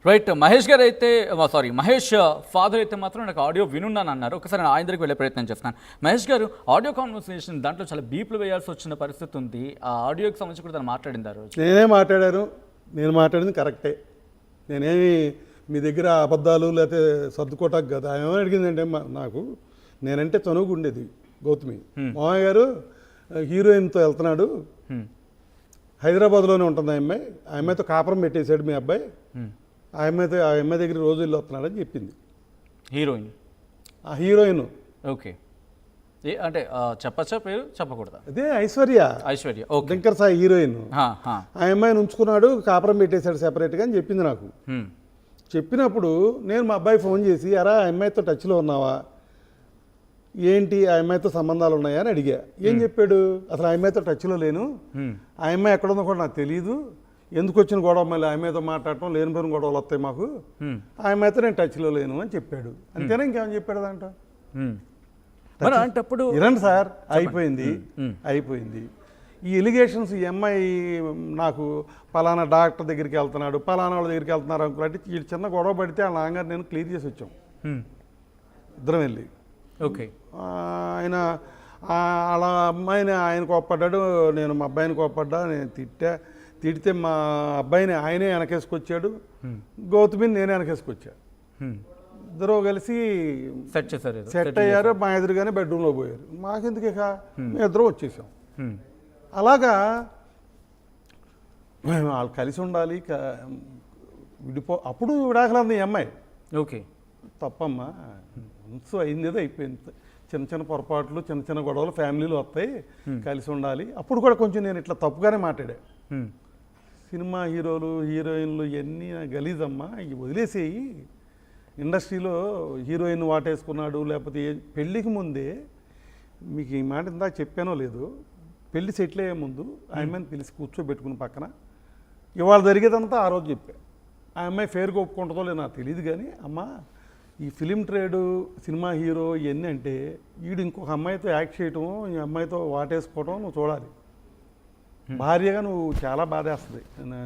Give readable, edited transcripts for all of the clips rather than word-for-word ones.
Right. Mahesh గారు అయితే sorry Mahesh father అయితే మాత్రం నాకు ఆడియో వినున్నాను అన్నారు. ఒకసారి ఆయన దగ్గరికి వెళ్ళే ప్రయత్నం చేస్తున్నాను. మహేష్ గారు ఆడియో కాన్వర్సేషన్ దాంట్లో చాలా బీప్లు వేయాల్సి వచ్చిన పరిస్థితి ఉంది. ఆ ఆడియోకి సంబంధించి కూడా తను మాట్లాడింది ఆ రోజు. నేనే మాట్లాడాను, నేను మాట్లాడింది కరెక్టే. నేనేమి మీ దగ్గర అబద్ధాలు లేకపోతే సర్దుకోటాకు కదా. ఏమని అడిగిందంటే నాకు నేనంటే చనువుకు ఉండేది గౌతమి. మామయ్య గారు హీరోయిన్తో వెళ్తున్నాడు, హైదరాబాద్లోనే ఉంటుంది ఆ అమ్మాయితో కాపురం పెట్టేశాడు మీ అబ్బాయి, ఆ అమ్మాయి దగ్గర రోజు వెళ్ళి వస్తున్నాడని చెప్పింది హీరోయిన్. ఆ హీరోయిన్ ఓకే, అంటే చెప్పచ్చా పేరు చెప్పకూడదా? అదే ఐశ్వర్య దింకర్ సాయి హీరోయిన్. ఆ అమ్మాయిని ఉంచుకున్నాడు, కాపురం పెట్టేశాడు సెపరేట్గా అని చెప్పింది నాకు. చెప్పినప్పుడు నేను మా అబ్బాయి ఫోన్ చేసి అరా ఆ అమ్మాయితో టచ్లో ఉన్నావా, ఏంటి ఆ అమ్మాయితో సంబంధాలు ఉన్నాయా అని అడిగా. ఏం చెప్పాడు, అసలు ఆ అమ్మాయితో టచ్లో లేను, ఆ అమ్మాయి ఎక్కడుందో కూడా నాకు తెలియదు, ఎందుకు వచ్చిన గొడవ మళ్ళీ ఆ అమ్మాయితో మాట్లాడటం, లేని పోయిన గొడవలు వస్తాయి మాకు, ఆ అమ్మాయితో నేను టచ్లో లేను అని చెప్పాడు. అంతేనా, ఇంకేమని చెప్పాడు దాంట్లో? అంటప్పుడు ఇరండి సార్, అయిపోయింది. ఈ ఎలిగేషన్స్, ఈ అమ్మాయి నాకు పలానా డాక్టర్ దగ్గరికి వెళ్తున్నాడు, పలానా వాళ్ళ దగ్గరికి వెళ్తున్నారు అనుకుంటే వీళ్ళు చిన్న గొడవ పడితే వాళ్ళ నాన్నగారు నేను క్లియర్ చేసి వచ్చాం ఇద్దరం వెళ్ళి. ఓకే, ఆయన వాళ్ళ అమ్మాయిని ఆయన కోప్పడ్డాడు, నేను మా అబ్బాయిని కోప్పడ్డా, నేను తిడితే మా అబ్బాయిని ఆయనే వెనకేసుకొచ్చాడు, గౌతమిని నేనే వెనకేసుకొచ్చా. ఇద్దరు కలిసి సెట్ అయ్యారు, మా ఎదురుగానే బెడ్రూమ్లో పోయారు. మాకెందుకు ఇక మేము ఇద్దరం వచ్చేసాం. అలాగా వాళ్ళు కలిసి ఉండాలి, అప్పుడు విడాకులంది ఈ అమ్మాయి. ఓకే, తప్పమ్మా, మనసు అయిందేదో అయిపోయింది, చిన్న చిన్న పొరపాట్లు చిన్న చిన్న గొడవలు ఫ్యామిలీలో వస్తాయి, కలిసి ఉండాలి. అప్పుడు కూడా కొంచెం నేను ఇట్లా తప్పుగానే మాట్లాడా. సినిమా హీరోలు హీరోయిన్లు ఇవన్నీ గలీజమ్మా, ఇవి వదిలేసేయి, ఇండస్ట్రీలో హీరోయిన్ వాటేసుకున్నాడు లేకపోతే పెళ్ళికి ముందే, మీకు ఈ మాట ఇందాక చెప్పానో లేదు, పెళ్ళి సెటిల్ అయ్యే ముందు ఆ అమ్మాయిని పిలిచి కూర్చోబెట్టుకుని పక్కన ఇవాళ జరిగేదంతా ఆ రోజు చెప్పా. ఆ అమ్మాయి ఫేర్గా ఒప్పుకుంటుందో లేదు నాకు తెలియదు, కానీ అమ్మ ఈ ఫిలిం ట్రేడు సినిమా హీరో ఇవన్నీ అంటే వీడు ఇంకొక అమ్మాయితో యాక్ట్ చేయటం, ఈ అమ్మాయితో వాటేసుకోవటం నువ్వు చూడాలి. భార్యగా నువ్వు చాలా బాధేస్తుంది.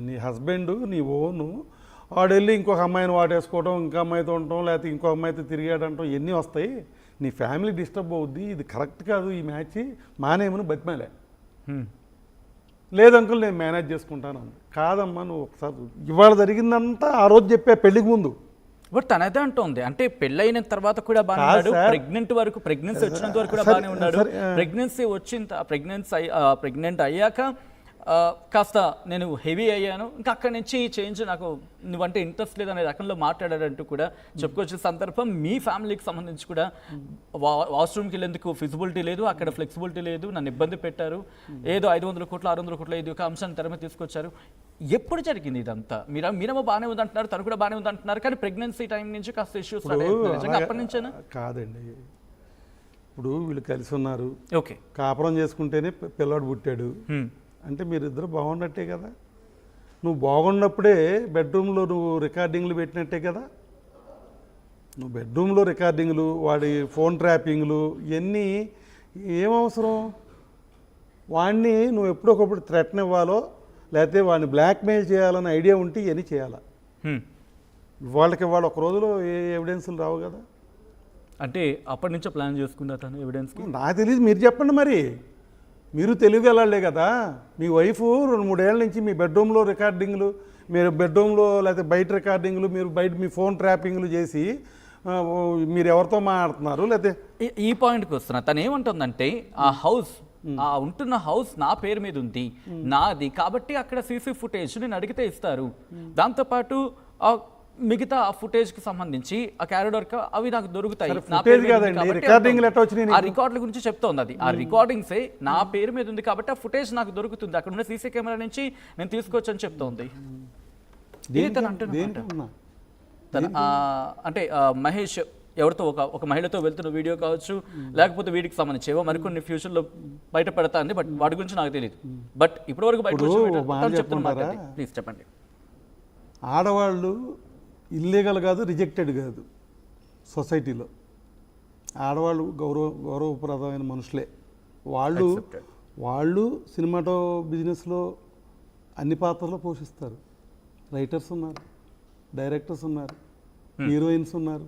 నీ హస్బెండ్ నీ ఓను వాడెళ్ళి ఇంకొక అమ్మాయిని వాటేసుకోవడం, ఇంకో అమ్మాయితో ఉండటం, లేకపోతే ఇంకో అమ్మాయితో తిరిగాడంటం ఇవన్నీ వస్తాయి, నీ ఫ్యామిలీ డిస్టర్బ్ అవుద్ది, ఇది కరెక్ట్ కాదు, ఈ మ్యాచ్ మానేమని బతిమాలే. లేదంకుల్ నేను మేనేజ్ చేసుకుంటాను. కాదమ్మా నువ్వు ఒకసారి ఇవాళ జరిగిందంతా ఆ రోజు చెప్పా పెళ్లికి ముందు. బట్ తనైతే అంటుంది, అంటే పెళ్ళైన తర్వాత కూడా బాగానే ఉన్నాడు, ప్రెగ్నెన్సీ వచ్చినంత వరకు కూడా బాగానే ఉన్నాడు, ప్రెగ్నెంట్ అయ్యాక కాస్త నేను హెవీ అయ్యాను, ఇంకా అక్కడి నుంచి చేంజ్, నాకు నువ్వంటే ఇంట్రెస్ట్ లేదు అనే రకంలో మాట్లాడాడంటూ కూడా చెప్పుకొచ్చిన సందర్భం. మీ ఫ్యామిలీకి సంబంధించి కూడా వాష్రూమ్కి వెళ్ళేందుకు ఫిజిబిలిటీ లేదు, అక్కడ ఫ్లెక్సిబిలిటీ లేదు, నన్ను ఇబ్బంది పెట్టారు, ఏదో 500 కోట్లు 600 కోట్లు ఇది ఒక అంశాన్ని తెరమే తీసుకొచ్చారు. ఎప్పుడు జరిగింది ఇదంతా? మీరేమో బాగానే ఉంది అంటున్నారు, తను కూడా బాగానే ఉంది అంటున్నారు, కానీ ప్రెగ్నెన్సీ టైం నుంచి కాస్త ఇష్యూస్ నిజంగా అప్పటి నుంచేనా? కాదండి, ఇప్పుడు వీళ్ళు కలిసి ఉన్నారు, ఓకే, కాపురం చేసుకుంటేనే పిల్లాడు పుట్టాడు అంటే మీరిద్దరు బాగున్నట్టే కదా. నువ్వు బాగున్నప్పుడే బెడ్రూమ్లో నువ్వు రికార్డింగ్లు పెట్టినట్టే కదా. నువ్వు బెడ్రూమ్లో రికార్డింగ్లు, వాడి ఫోన్ ట్రాపింగ్లు ఇవన్నీ ఏమవసరం? వాడిని నువ్వు ఎప్పుడొకప్పుడు థ్రెట్ని ఇవ్వాలో లేకపోతే వాడిని బ్లాక్మెయిల్ చేయాలని ఐడియా ఉంటే ఇవన్నీ చేయాలా. వాళ్ళకి వాళ్ళు ఒక రోజులో ఏ ఎవిడెన్స్లు రావు కదా. అంటే అప్పటి నుంచో ప్లాన్ చేసుకున్నా తను ఎవిడెన్స్కి? నాకు తెలియదు, మీరు చెప్పండి. మరి మీరు తెలుగు వెళ్ళాలే కదా. మీ వైఫ్ 2-3 ఏళ్ళ నుంచి మీ బెడ్రూమ్లో రికార్డింగ్లు, మీరు బెడ్రూమ్లో లేకపోతే బయట రికార్డింగ్లు, మీరు బయట మీ ఫోన్ ట్రాపింగ్లు చేసి మీరు ఎవరితో మాట్లాడుతున్నారు? లేకపోతే ఈ పాయింట్కి వస్తున్నా, తను ఏమంటుందంటే ఆ హౌస్, ఆ ఉంటున్న హౌస్ నా పేరు మీద ఉంది, నాది, కాబట్టి అక్కడ సీసీ ఫుటేజ్ నేను అడిగితే ఇస్తారు, దాంతోపాటు మిగతా ఆ ఫుటేజ్ కి సంబంధించి ఆ క్యారిడర్ అవి నాకు దొరుకుతాయి. ఆ రికార్డుల గురించి చెప్తోంది. అది ఆ రికార్డింగ్సే నా పేరు మీద ఉంది కాబట్టి ఆ ఫుటేజ్ నాకు దొరుకుతుంది, అక్కడ ఉన్న సీసీ కెమెరా నుంచి నేను తీసుకోవచ్చని చెప్తోంది. అంటే మహేష్ ఎవరితో ఒక మహిళతో వెళ్తున్న వీడియో కావచ్చు, లేకపోతే వీటికి సంబంధించి ఏవో మరికొన్ని ఫ్యూచర్లో బయటపడతా ఉంది, బట్ వాటి గురించి నాకు తెలియదు. బట్ ఇప్పటి వరకు బయట చెప్తున్నా, ప్లీజ్ చెప్పండి. ఆడవాళ్ళు ఇల్లీగల్ కాదు, రిజెక్టెడ్ కాదు. సొసైటీలో ఆడవాళ్ళు గౌరవప్రదమైన మనుషులే. వాళ్ళు సినిమాటో బిజినెస్లో అన్ని పాత్రలు పోషిస్తారు. రైటర్స్ ఉన్నారు, డైరెక్టర్స్ ఉన్నారు, హీరోయిన్స్ ఉన్నారు,